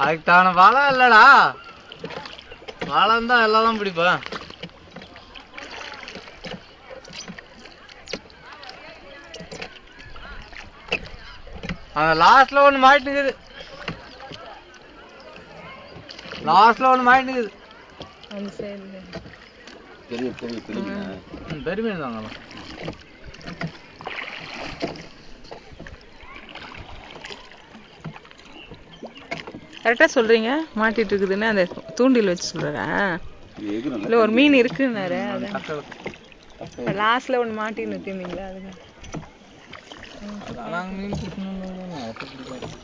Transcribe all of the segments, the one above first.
அதுக்கு தான வலை இல்லடா. வலை இருந்தா எல்லாம் பிடிப்பேன். அந்த லாஸ்ட்ல ஒண்ணு மாட்டினுக்குது. லாஸ்ட்ல ஒண்ணு மாட்டினுக்குது. அந்த சைடுல பெரிய பெரிய பெரிய பெரிய மீன் தாங்க. கரெக்டா சொல்றீங்க. மாட்டிட்டு இருக்குதுன்னு அந்த தூண்டில் வச்சு சொல்றா. இல்ல ஒரு மீன் இருக்குன்னாரு. அதான் லாஸ்ட்ல ஒன்று மாட்டின்னு நிறுத்திருந்தீங்களா? அதுதான் அதான் மீன் பிடிக்கணும்.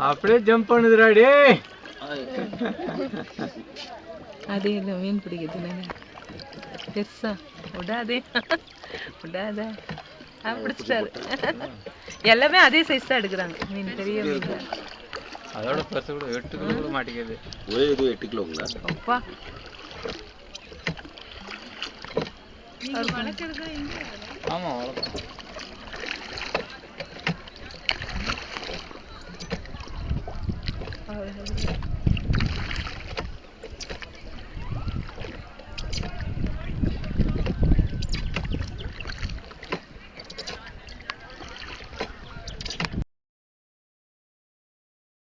அப்படியே ஜம்ப் பண்ணுதுடா டேய். அதே இல்லை மீன் பிடிக்குது. பெருசா விடாதே விடாத பிடிச்சிட்டாரு. எல்லாமே அதே சைஸ் தான் எடுக்கிறாங்க மீன். பெரிய மீன் அதோட பெருசு கூட 8 கிலோ கூட மாட்டிக்குது. ஒரே இது 8 கிலோங்களா? அப்பா ஆமா வளர்ப்போம். அவ்வளோ